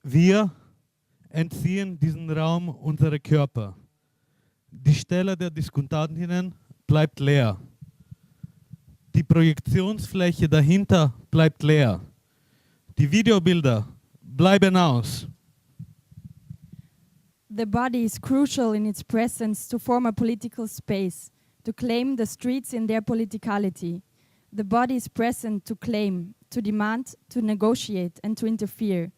Wir entziehen diesen Raum unsere Körper. Die Stelle der Diskutantinnen bleibt leer. Die Projektionsfläche dahinter bleibt leer. Die Videobilder bleiben aus. The body is crucial in its presence to form a political space, to claim the streets in their politicality. The body is present to claim, to demand, to negotiate, and to interfere.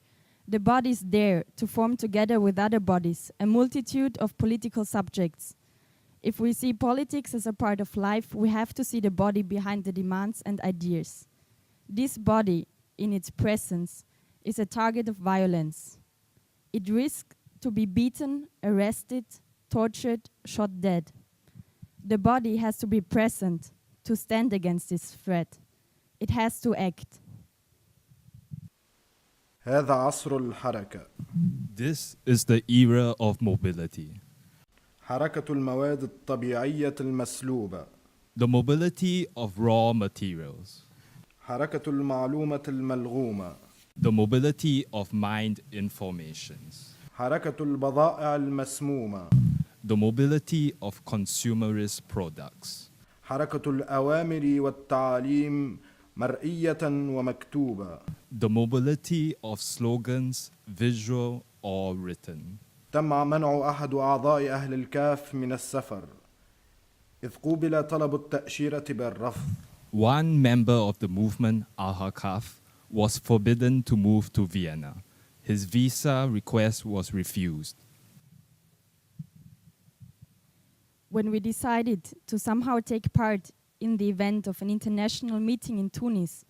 The body is there to form together with other bodies a multitude of political subjects. If we see politics as a part of life, we have to see the body behind the demands and ideas. This body, in its presence, is a target of violence. It risks to be beaten, arrested, tortured, shot dead. The body has to be present to stand against this threat. It has to act. هذا عصر الحركة. This is the era of mobility. حركة المواد الطبيعية المسلوبة. The mobility of raw materials. حركة المعلومة الملغومة. The mobility of mind informations. حركة البضائع المسمومة. The mobility of consumerist products. حركة الأوامر والتعاليم مرئية ومكتوبة. The mobility of slogans, visual or written. تم منع أحد أعضاء أهل الكهف من السفر إذ قوبل طلب التأشيرة بالرفض. One member of the movement, AHL KAHF, was forbidden to move to Vienna. His visa request was refused. When we decided to somehow take part in the event of an international meeting in Tunis,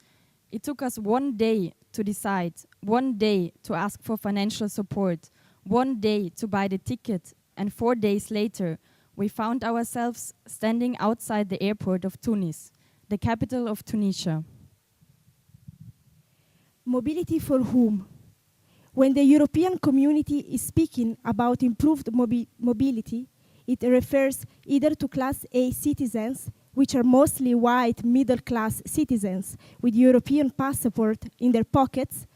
it took us 1 day to decide, 1 day to ask for financial support, 1 day to buy the ticket, and 4 days later, we found ourselves standing outside the airport of Tunis, the capital of Tunisia. Mobility for whom? When the European community is speaking about improved mobility, it refers either to Class A citizens, which are mostly white middle-class citizens with European passport in their pockets,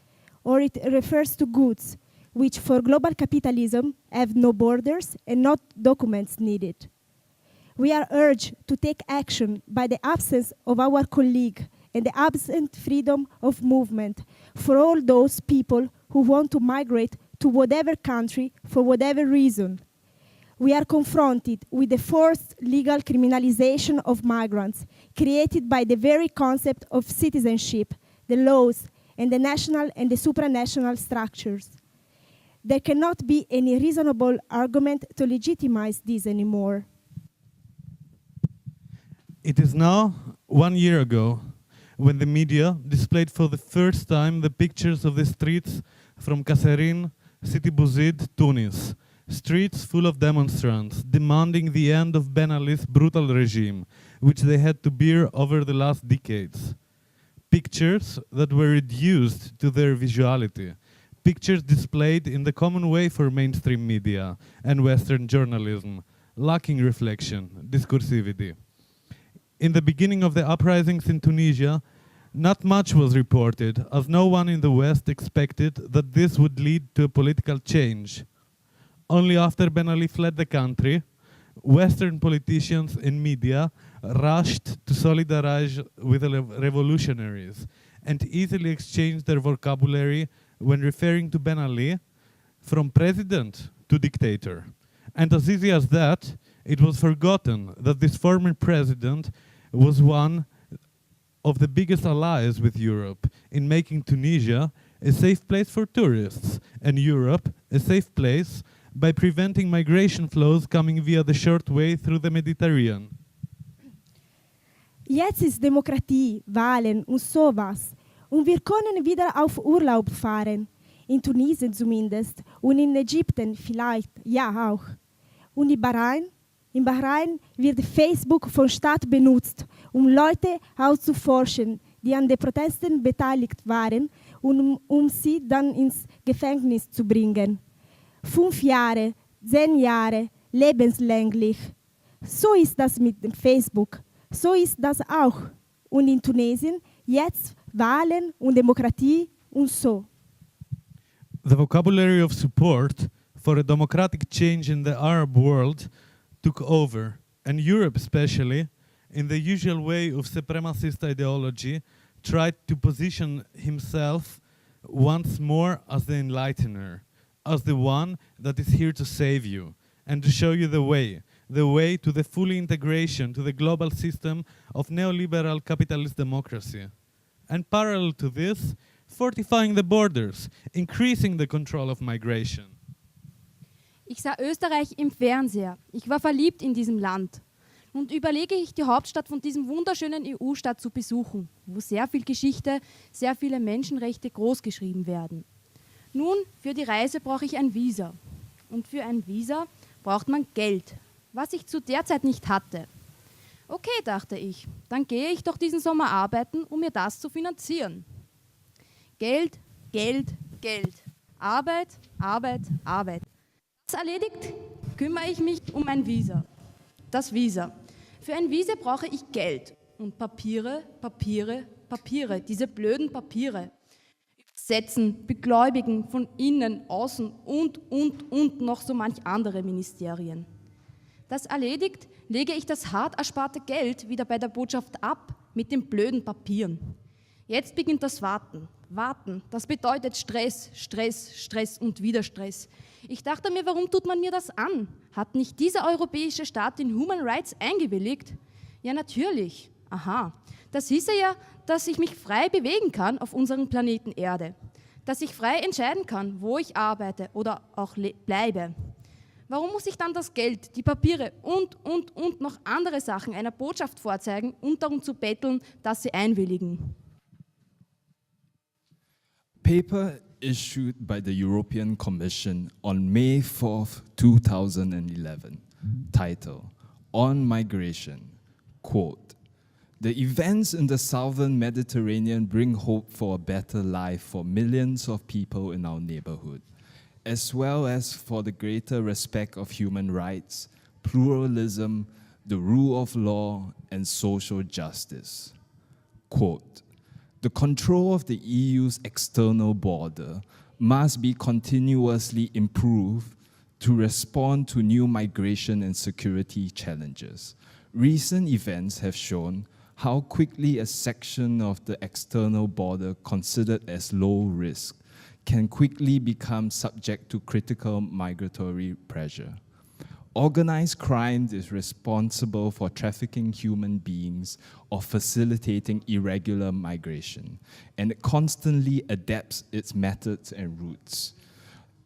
or it refers to goods, which for global capitalism have no borders and not documents needed. We are urged to take action by the absence of our colleague and the absent freedom of movement for all those people who want to migrate to whatever country for whatever reason. We are confronted with the forced legal criminalization of migrants created by the very concept of citizenship, the laws, and the national and the supranational structures. There cannot be any reasonable argument to legitimize this anymore. It is now 1 year ago when the media displayed for the first time the pictures of the streets from Kasserine, Sidi Bouzid, Tunis. Streets full of demonstrants demanding the end of Ben Ali's brutal regime, which they had to bear over the last decades. Pictures that were reduced to their visuality. Pictures displayed in the common way for mainstream media and Western journalism, lacking reflection, discursivity. In the beginning of the uprisings in Tunisia, not much was reported, as no one in the West expected that this would lead to a political change. Only after Ben Ali fled the country, Western politicians and media rushed to solidarize with the revolutionaries and easily exchanged their vocabulary when referring to Ben Ali from president to dictator. And as easy as that, it was forgotten that this former president was one of the biggest allies with Europe in making Tunisia a safe place for tourists and Europe a safe place by preventing migration flows coming via the short way through the Mediterranean. Jetzt ist Demokratie, Wahlen und sowas. Und wir können wieder auf Urlaub fahren. In Tunesien zumindest. Und in Ägypten vielleicht, ja auch. Und in Bahrain wird Facebook von Staat benutzt, um Leute auszuforschen, die an den Protesten beteiligt waren, und um sie dann ins Gefängnis zu bringen. 5 Jahre, 10 Jahre, lebenslänglich. So ist das mit dem Facebook. So ist das auch. Und in Tunesien jetzt Wahlen und Demokratie und so. The vocabulary of support for a democratic change in the Arab world took over, and Europe especially, in the usual way of supremacist ideology, tried to position himself once more as the enlightener, as the one that is here to save you and to show you the way to the full integration to the global system of neoliberal capitalist democracy. And parallel to this, fortifying the borders, increasing the control of migration. Ich sah Österreich im Fernseher. Ich war verliebt in diesem Land. Und überlege ich, die Hauptstadt von diesem wunderschönen EU-Staat zu besuchen, wo sehr viel Geschichte, sehr viele Menschenrechte großgeschrieben werden. Nun, für die Reise brauche ich ein Visa. Und für ein Visa braucht man Geld, was ich zu der Zeit nicht hatte. Okay, dachte ich, dann gehe ich doch diesen Sommer arbeiten, um mir das zu finanzieren. Geld, Geld, Geld. Arbeit, Arbeit, Arbeit. Das erledigt, kümmere ich mich um ein Visa. Das Visa. Für ein Visa brauche ich Geld und Papiere, Papiere, Papiere, diese blöden Papiere. Übersetzen, begläubigen von innen, außen und noch so manch andere Ministerien. Das erledigt, lege ich das hart ersparte Geld wieder bei der Botschaft ab mit den blöden Papieren. Jetzt beginnt das Warten. Warten, das bedeutet Stress, Stress, Stress und wieder Stress. Ich dachte mir, warum tut man mir das an? Hat nicht dieser europäische Staat in Human Rights eingewilligt? Ja, natürlich. Aha. Das hieße ja, dass ich mich frei bewegen kann auf unserem Planeten Erde. Dass ich frei entscheiden kann, wo ich arbeite oder auch bleibe. Warum muss ich dann das Geld, die Papiere und noch andere Sachen einer Botschaft vorzeigen und darum zu betteln, dass sie einwilligen? Paper issued by the European Commission on May 4th, 2011, title, On Migration, quote, "The events in the southern Mediterranean bring hope for a better life for millions of people in our neighborhood, as well as for the greater respect of human rights, pluralism, the rule of law, and social justice." Quote, "The control of the EU's external border must be continuously improved to respond to new migration and security challenges. Recent events have shown how quickly a section of the external border considered as low risk can quickly become subject to critical migratory pressure. Organized crime is responsible for trafficking human beings or facilitating irregular migration, and it constantly adapts its methods and routes.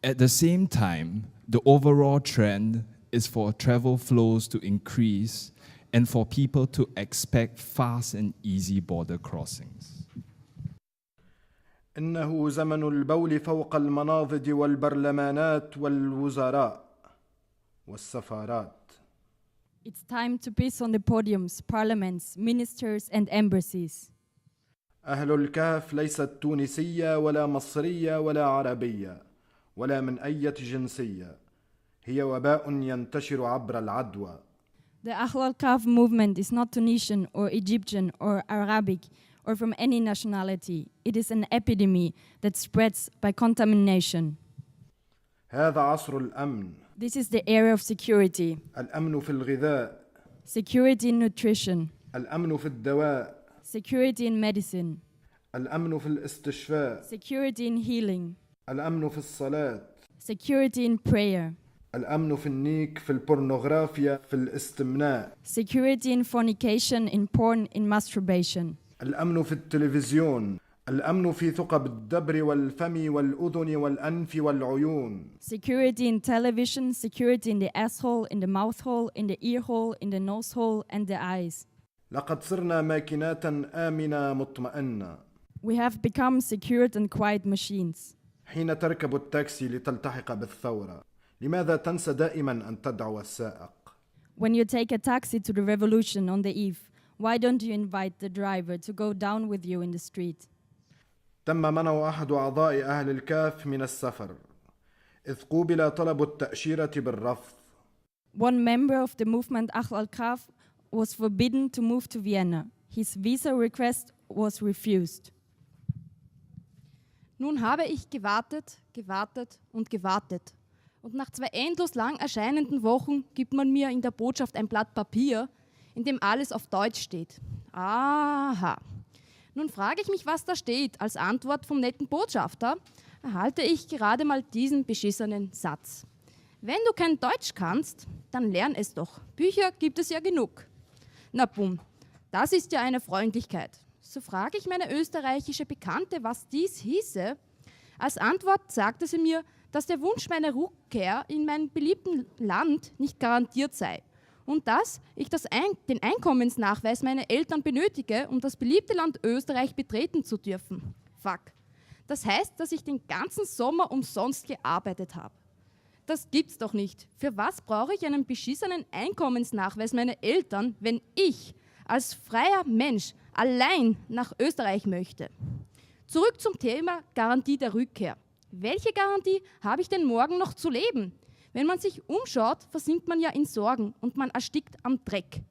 At the same time, the overall trend is for travel flows to increase and for people to expect fast and easy border crossings. إنه زمن البول فوق المناضد والبرلمانات والوزراء والسفارات. It's time to piss on the podiums, parliaments, ministers and embassies. أهل الكهف ليست تونسية ولا مصرية ولا عربية ولا من أي جنسية. هي وباء ينتشر عبر العدوى. The AHL AL KAHF movement is not Tunisian or Egyptian or Arabic or from any nationality. It is an epidemic that spreads by contamination. هذا عصر الأمن. This is the era of security. الأمن في الغذاء. Security in nutrition. الأمن في الدواء. Security in medicine. الأمن في الاستشفاء. Security in healing. الأمن في الصلاة. Security in prayer. الأمن في النيك، في البورنوغرافيا، في الاستمناء. Security in fornication, in porn, in masturbation. الأمن في التلفزيون. الأمن في ثقب الدبر والفم والأذن والأنف والعيون. Security in television, security in the asshole, in the mouth hole, in the ear hole, in the nose hole and the eyes. لقد صرنا ماكينات آمنة مطمئنة. We have become secured and quiet machines. حين تركب التاكسي لتلتحق بالثورة، لماذا تنسى دائما أن تدعو السائق؟ When you take a taxi to the revolution on the eve, why don't you invite the driver to go down with you in the street? تم منع أحد أعضاء أهل الكهف من السفر، إذ قوبل طلب التأشيرة بالرفض. One member of the movement AHL AL KAHF was forbidden to move to Vienna. His visa request was refused. Nun habe ich gewartet, gewartet und gewartet. Und nach 2 endlos lang erscheinenden Wochen gibt man mir in der Botschaft ein Blatt Papier, in dem alles auf Deutsch steht. Aha. Nun frage ich mich, was da steht. Als Antwort vom netten Botschafter erhalte ich gerade mal diesen beschissenen Satz. Wenn du kein Deutsch kannst, dann lern es doch. Bücher gibt es ja genug. Na bumm, das ist ja eine Freundlichkeit. So frage ich meine österreichische Bekannte, was dies hieße. Als Antwort sagte sie mir, dass der Wunsch meiner Rückkehr in mein beliebten Land nicht garantiert sei und dass ich den Einkommensnachweis meiner Eltern benötige, um das beliebte Land Österreich betreten zu dürfen. Fuck. Das heißt, dass ich den ganzen Sommer umsonst gearbeitet habe. Das gibt's doch nicht. Für was brauche ich einen beschissenen Einkommensnachweis meiner Eltern, wenn ich als freier Mensch allein nach Österreich möchte? Zurück zum Thema Garantie der Rückkehr. Welche Garantie habe ich denn morgen noch zu leben? Wenn man sich umschaut, versinkt man ja in Sorgen und man erstickt am Dreck.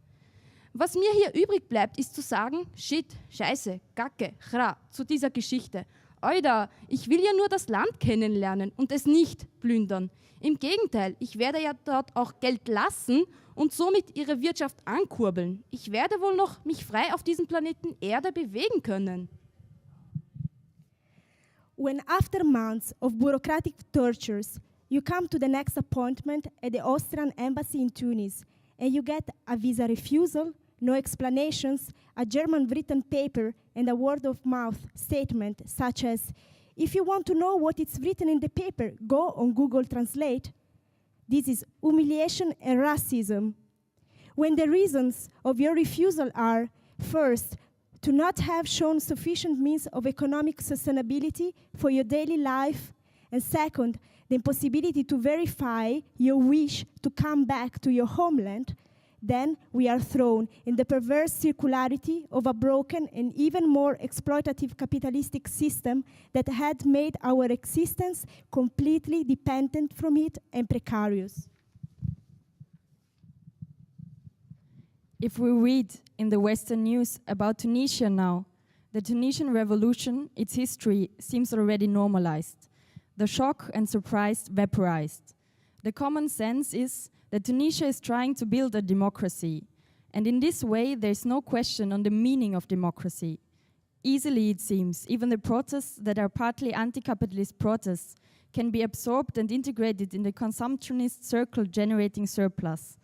Was mir hier übrig bleibt, ist zu sagen, Shit, Scheiße, Gacke, Chra zu dieser Geschichte. Oida, ich will ja nur das Land kennenlernen und es nicht plündern. Im Gegenteil, ich werde ja dort auch Geld lassen und somit ihre Wirtschaft ankurbeln. Ich werde wohl noch mich frei auf diesem Planeten Erde bewegen können. When after months of bureaucratic tortures, you come to the next appointment at the Austrian embassy in Tunis and you get a visa refusal, no explanations, a German written paper and a word-of-mouth statement such as, if you want to know what is written in the paper, go on Google Translate. This is humiliation and racism. When the reasons of your refusal are, first, to not have shown sufficient means of economic sustainability for your daily life, and second, the impossibility to verify your wish to come back to your homeland, then we are thrown in the perverse circularity of a broken and even more exploitative capitalistic system that had made our existence completely dependent from it and precarious. If we read in the Western news about Tunisia now, the Tunisian revolution, its history, seems already normalized. The shock and surprise vaporized. The common sense is that Tunisia is trying to build a democracy, and in this way there is no question on the meaning of democracy. Easily, it seems, even the protests that are partly anti-capitalist protests can be absorbed and integrated in the consumptionist circle generating surplus.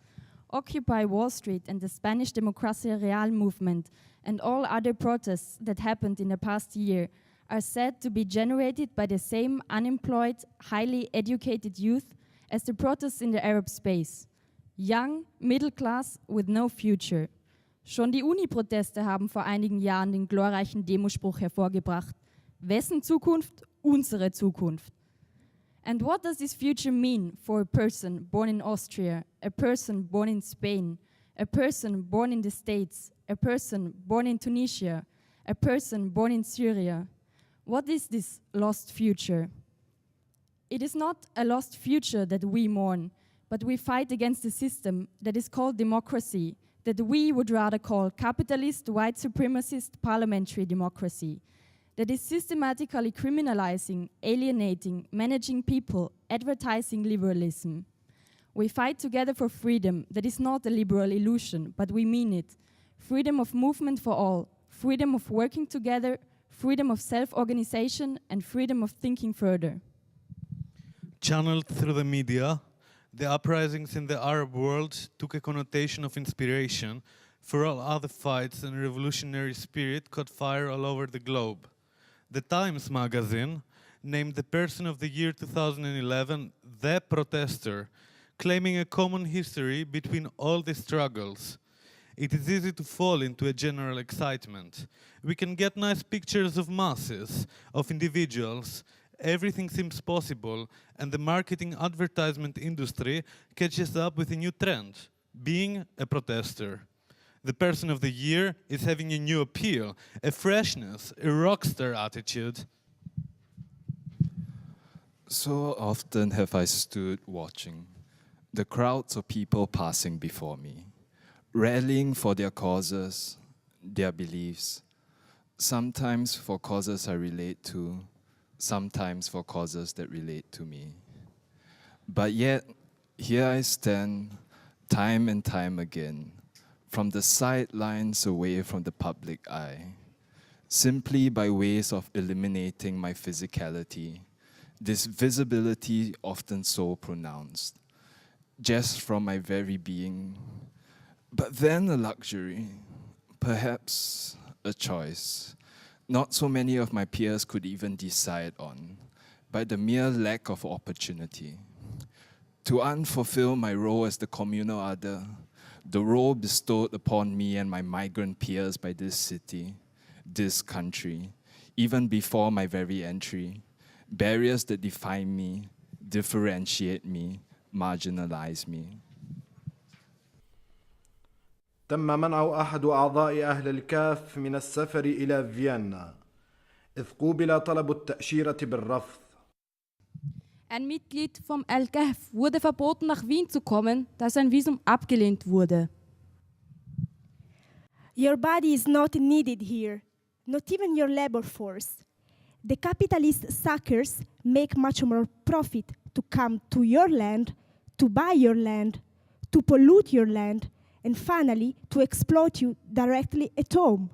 Occupy Wall Street and the Spanish Democracia Real movement and all other protests that happened in the past year are said to be generated by the same unemployed, highly educated youth as the protests in the Arab space. Young, middle class, with no future. Schon die Uni-Proteste haben vor einigen Jahren den glorreichen Demospruch hervorgebracht. Wessen Zukunft? Unsere Zukunft. And what does this future mean for a person born in Austria, a person born in Spain, a person born in the States, a person born in Tunisia, a person born in Syria? What is this lost future? It is not a lost future that we mourn, but we fight against a system that is called democracy, that we would rather call capitalist, white supremacist parliamentary democracy, that is systematically criminalizing, alienating, managing people, advertising liberalism. We fight together for freedom that is not a liberal illusion, but we mean it. Freedom of movement for all, freedom of working together, freedom of self-organization, and freedom of thinking further. Channeled through the media, the uprisings in the Arab world took a connotation of inspiration, for all other fights and revolutionary spirit caught fire all over the globe. The Times magazine named the person of the year 2011 the protester, claiming a common history between all the struggles. It is easy to fall into a general excitement. We can get nice pictures of masses, of individuals. Everything seems possible, and the marketing advertisement industry catches up with a new trend, being a protester. The person of the year is having a new appeal, a freshness, a rockstar attitude. So often have I stood watching the crowds of people passing before me, rallying for their causes, their beliefs, sometimes for causes I relate to, sometimes for causes that relate to me. But yet, here I stand, time and time again, from the sidelines away from the public eye, simply by ways of eliminating my physicality, this visibility often so pronounced, just from my very being, but then a luxury, perhaps a choice, not so many of my peers could even decide on, by the mere lack of opportunity. To unfulfill my role as the communal other, the role bestowed upon me and my migrant peers by this city, this country, even before my very entry, barriers that define me, differentiate me, marginalize me. تم منع أحد أعضاء أهل الكهف من السفر إلى فيينا إذ قوبل طلب التأشيرة بالرفض. Ein Mitglied vom الكهف wurde verboten, nach Wien zu kommen, da sein Visum abgelehnt wurde. Your body is not needed here, not even your labor force. The capitalist suckers make much more profit to come to your land, to buy your land, to pollute your land, and finally to exploit you directly at home.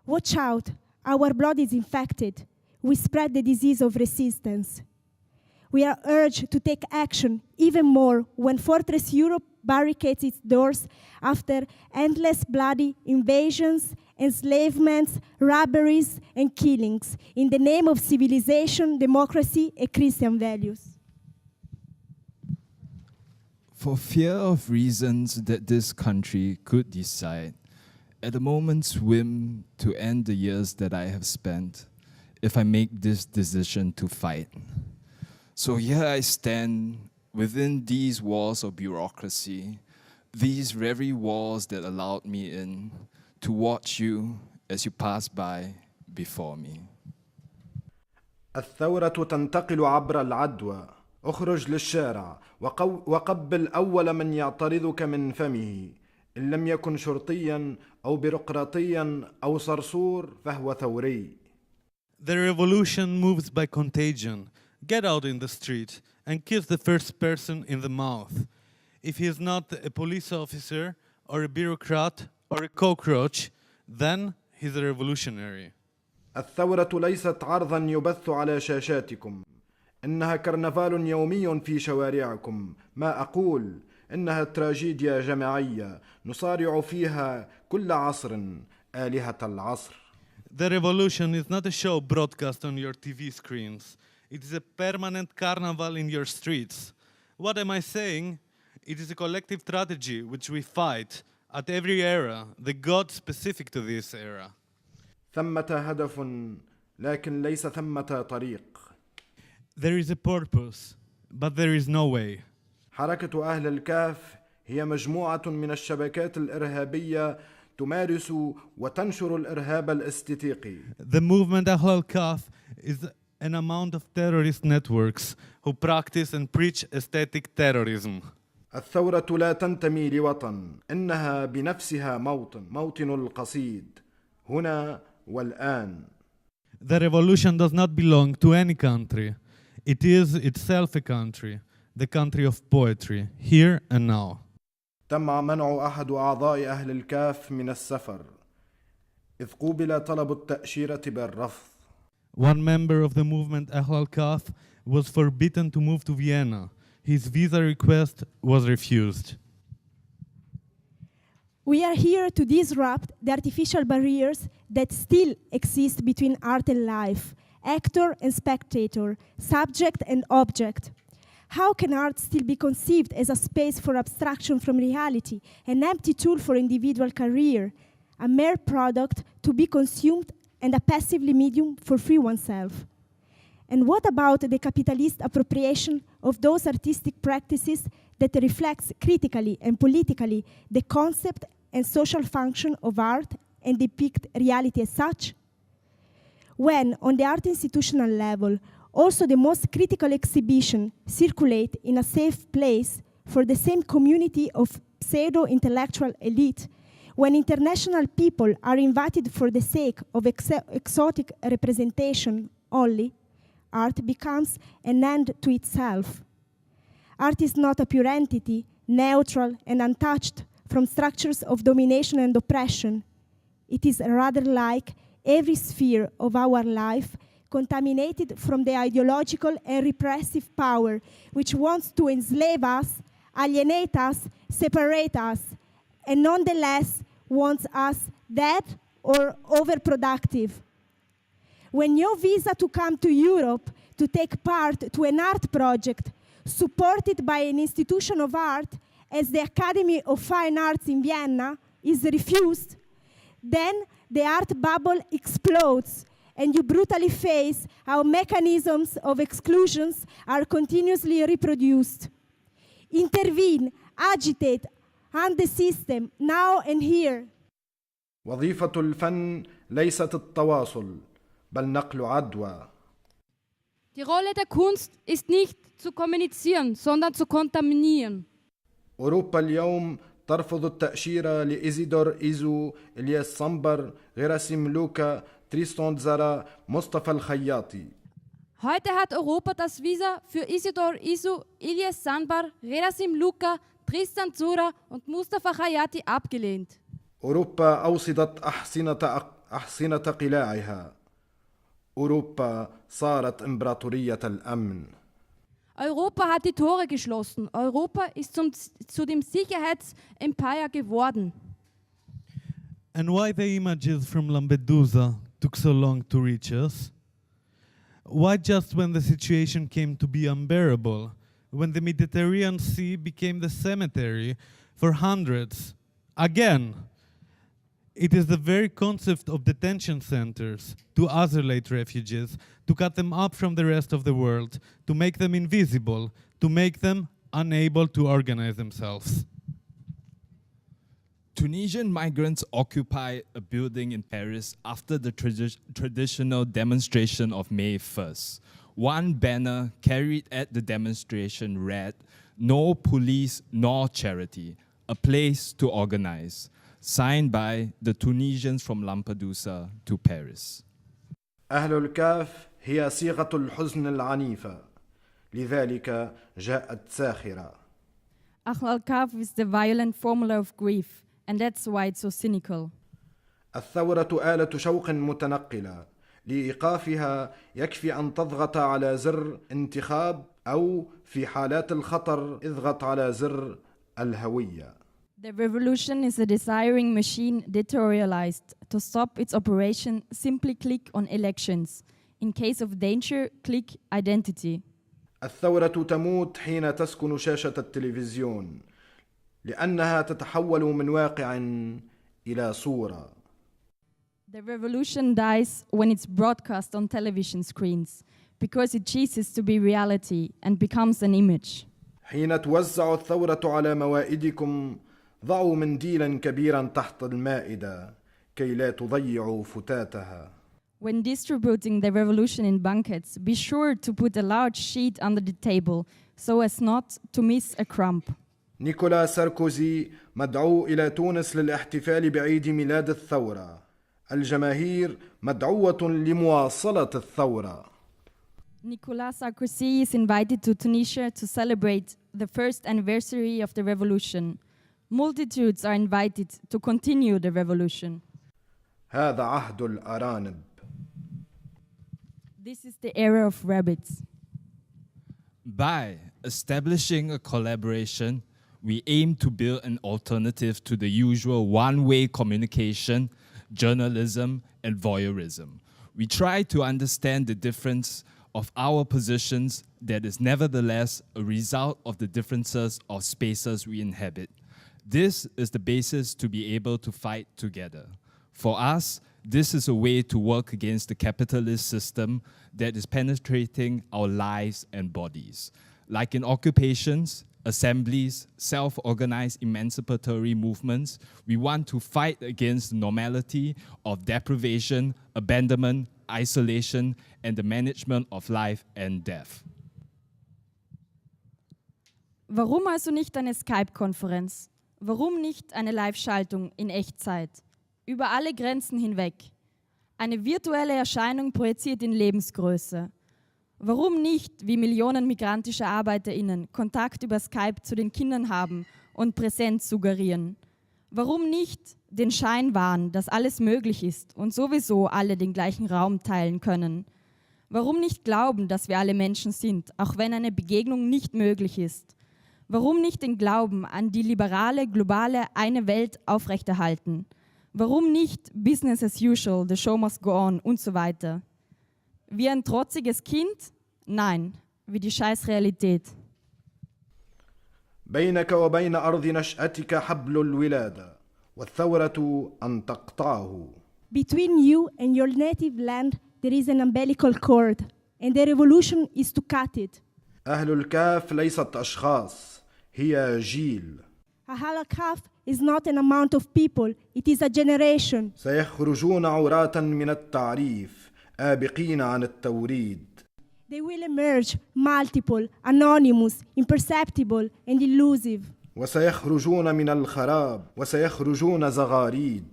Watch out, our blood is infected. We spread the disease of resistance. We are urged to take action even more when Fortress Europe barricades its doors after endless bloody invasions, enslavements, robberies, and killings in the name of civilization, democracy, and Christian values. For fear of reasons that this country could decide, at a moment's whim, to end the years that I have spent, if I make this decision to fight. So here I stand within these walls of bureaucracy, these very walls that allowed me in, to watch you as you pass by before me. الثورة تنتقل عبر العدوى. اخرج للشارع وقبل أول من يعترضك من فمه. إن لم يكن شرطيا أو بيروقراطيا أو صرصور فهو ثوري. The revolution moves by contagion. Get out in the street and kiss the first person in the mouth. If he is not a police officer or a bureaucrat or a cockroach, then he's a revolutionary. الثورة ليست عرضا يبث على شاشاتكم. إنها كرنفال يومي في شوارعكم. ما أقول إنها تراجيديا جماعية نصارع فيها كل عصر آلهة العصر. The revolution is not a show broadcast on your TV screens. It is a permanent carnival in your streets. What am I saying? It is a collective strategy which we fight at every era, the God specific to this era. ثمة هدف لكن ليس ثمة طريق. There is a purpose, but there is no way. حركة أهل الكهف هي مجموعة من الشبكات الإرهابية تمارس وتنشر الإرهاب الاستيقي. The movement أهل الكهف is an amount of terrorist networks who practice and preach aesthetic terrorism. الثورة لا تنتمي لوطن، إنها بنفسها موطن القصيد، هنا والآن. The revolution does not belong to any country. It is itself a country, the country of poetry, here and now. تم منع أحد أعضاء أهل الكهف من السفر، إذ قوبل طلب التأشيرة بالرفض. One member of the movement أهل الكهف was forbidden to move to Vienna. His visa request was refused. We are here to disrupt the artificial barriers that still exist between art and life, actor and spectator, subject and object. How can art still be conceived as a space for abstraction from reality, an empty tool for individual career, a mere product to be consumed and a passively medium for free oneself? And what about the capitalist appropriation of those artistic practices that reflects critically and politically the concept and social function of art and depict reality as such? When, on the art institutional level, also the most critical exhibition circulate in a safe place for the same community of pseudo-intellectual elite, when international people are invited for the sake of exotic representation only, art becomes an end to itself. Art is not a pure entity, neutral and untouched from structures of domination and oppression. It is rather like every sphere of our life contaminated from the ideological and repressive power which wants to enslave us, alienate us, separate us, and nonetheless wants us dead or overproductive. When your visa to come to Europe to take part to an art project supported by an institution of art as the Academy of Fine Arts in Vienna is refused, then the art bubble explodes and you brutally face how mechanisms of exclusions are continuously reproduced. Intervene, agitate, hand the system, now and here. وظيفة الفن ليست التواصل بل نقل عدوى. Die Rolle der Kunst ist nicht zu kommunizieren, sondern zu kontaminieren. أوروبا اليوم ترفض التأشيرة لإيزيدور إيزو، إلياس صنبر، غيراسيم لوكا، تريستون زارا، مصطفى الخياطي. Heute hat Europa das Visa für Isidor Isu, Ilyas Sanbar, Gerasim Luka, Tristan Zura und Mustafa Khayati abgelehnt. أوروبا أوصدت أحصنة قلاعها. أوروبا صارت إمبراطورية الأمن. Europa hat die Tore geschlossen. Europa ist zu dem Sicherheitsempire geworden. And why the images from Lampedusa took so long to reach us? Why just when the situation came to be unbearable, when the Mediterranean Sea became the cemetery for hundreds? Again, it is the very concept of detention centers to isolate refugees, to cut them up from the rest of the world, to make them invisible, to make them unable to organize themselves. Tunisian migrants occupy a building in Paris after the traditional demonstration of May 1st. One banner carried at the demonstration read, "No police nor charity, a place to organize," signed by the Tunisians from Lampedusa to Paris. أهل الكهف هي صيغة الحزن العنيفة، لذلك جاءت ساخرة. Ahl al-Kahf is the violent formula of grief, and that's why it's so cynical. الثورة آلة شوق متنقلة، لإيقافها يكفي أن تضغط على زر انتخاب أو في حالات الخطر اضغط على زر الهوية. The revolution is a desiring machine deterritorialized. To stop its operation, simply click on elections. In case of danger, click identity. الثورة تموت حين تسكن شاشة التلفزيون، لأنها تتحول من واقع إلى صورة. The revolution dies when it's broadcast on television screens, because it ceases to be reality and becomes an image. حين توزع الثورة على موائدكم، ضعوا منديلا كبيرا تحت المائدة كي لا تضيعوا فتاتها. When distributing the revolution in banquets, be sure to put a large sheet under the table so as not to miss a crumb. نيكولا ساركوزي مدعو إلى تونس للاحتفال بعيد ميلاد الثورة. الجماهير مدعوة لمواصلة الثورة. Nicolas Sarkozy is invited to Tunisia to celebrate the first anniversary of the revolution. Multitudes are invited to continue the revolution. هذا عهد الأرانب. This is the era of rabbits. By establishing a collaboration, we aim to build an alternative to the usual one-way communication, journalism, and voyeurism. We try to understand the difference of our positions that is nevertheless a result of the differences of spaces we inhabit. This is the basis to be able to fight together. For us, this is a way to work against the capitalist system that is penetrating our lives and bodies. Like in occupations, assemblies, self-organized emancipatory movements, we want to fight against the normality of deprivation, abandonment, isolation, and the management of life and death. Warum also nicht eine Skype-Konferenz? Warum nicht eine Live-Schaltung in Echtzeit? Über alle Grenzen hinweg. Eine virtuelle Erscheinung projiziert in Lebensgröße. Warum nicht, wie Millionen migrantische ArbeiterInnen, Kontakt über Skype zu den Kindern haben und Präsenz suggerieren? Warum nicht den Schein wahren, dass alles möglich ist und sowieso alle den gleichen Raum teilen können? Warum nicht glauben, dass wir alle Menschen sind, auch wenn eine Begegnung nicht möglich ist? Warum nicht den Glauben an die liberale, globale eine Welt aufrechterhalten? Warum nicht Business as usual, the show must go on und so weiter? Wie ein trotziges Kind? Nein, wie die Scheißrealität. بينك وبين أرض نشأتك حبل الولادة والثورة أن تقطعه. Between you and your native land, there is an umbilical cord, and the revolution is to cut it. أهل الكهف ليست أشخاص، هي جيل. AHL AL KAHF is not an amount of people, it is a generation. سيخرجون عراة من التعريف، آبقين عن التوريد. They will emerge multiple, anonymous, imperceptible, and elusive. وسيخرجون من الخراب، وسيخرجون زغاريد.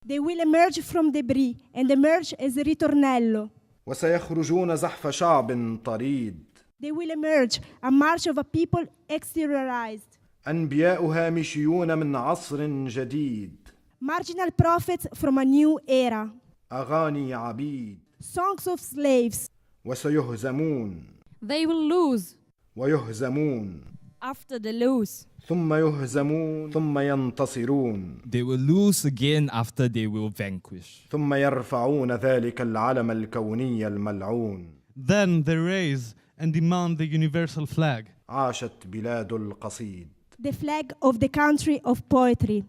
They will emerge from debris and emerge as a ritornello. وسيخرجون زحف شعب طريد. They will emerge a march of a people exteriorized. أنبياء هامشيون من عصر جديد. Marginal prophets from a new era. أغاني عبيد. Songs of slaves. وسيهزمون. They will lose. ويهزمون. After they lose. ثم يهزمون ثم ينتصرون. They will lose again after they will vanquish. ثم يرفعون ذلك العلم الكوني الملعون. Then they raise and demand the universal flag. عاشت بلاد القصيد. The flag of the country of poetry.